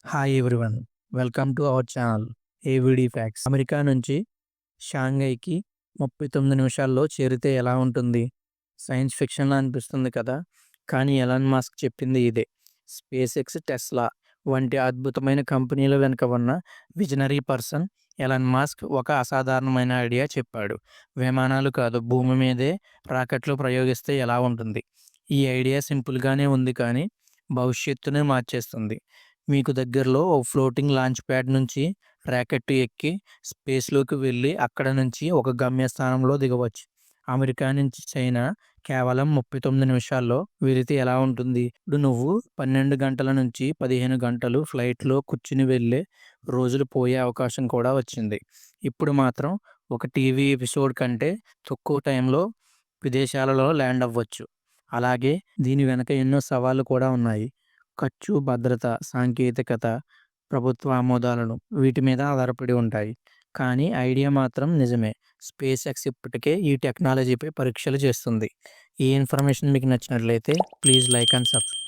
Hi everyone. Welcome to our channel ఏవిడి facts. America నుంచి షాంఘైకి 39 నిమిషాల్లో చేరితే ఎలా ఉంటుంది? సైన్స్ ఫిక్షన్‌లా అనిపిస్తుంది కదా! కానీ ఎలాన్ మస్క్ చెప్పింది ఇదే. స్పేస్ ఎక్స్, టెస్లా వంటి అద్భుతమైన కంపెనీల వెనుక ఉన్న విజనరీ పర్సన్ ఎలాన్ మస్క్ ఒక అసాధారణమైన ఐడియా చెప్పాడు. విమానాలు కాదు, భూమి మీదే రాకెట్లు ప్రయోగిస్తే ఎలా ఉంటుంది? ఈ ఐడియా సింపుల్‌గానే ఉంది కానీ భవిష్యత్తునే మార్చేస్తుంది. మీకు దగ్గరలో ఓ ఫ్లోటింగ్ లాంచ్ ప్యాడ్ నుంచి రాకెట్ ఎక్కి స్పేస్‌లోకి వెళ్ళి అక్కడ నుంచి ఒక గమ్యస్థానంలో దిగవచ్చు. అమెరికా నుంచి చైనా కేవలం 39 నిమిషాల్లో వెళితే ఎలా ఉంటుంది? ఇప్పుడు నువ్వు 12 గంటల నుంచి 15 గంటలు ఫ్లైట్‌లో కూర్చుని వెళ్ళే రోజులు పోయే అవకాశం కూడా వచ్చింది. ఇప్పుడు మాత్రం ఒక టీవీ ఎపిసోడ్ కంటే తక్కువ టైంలో విదేశాలలో ల్యాండ్ అవ్వచ్చు. అలాగే దీని వెనక ఎన్నో సవాళ్లు కూడా ఉన్నాయి. ఖర్చు, భద్రత, సాంకేతికత, ప్రభుత్వ ఆమోదాలను వీటి మీద ఆధారపడి ఉంటాయి. కానీ ఐడియా మాత్రం నిజమే. స్పేస్ ఎక్స్ ఇప్పటికే ఈ టెక్నాలజీపై పరీక్షలు చేస్తుంది. ఈ ఇన్ఫర్మేషన్ మీకు నచ్చినట్లయితే ప్లీజ్ లైక్ అండ్ సబ్స్క్రైబ్.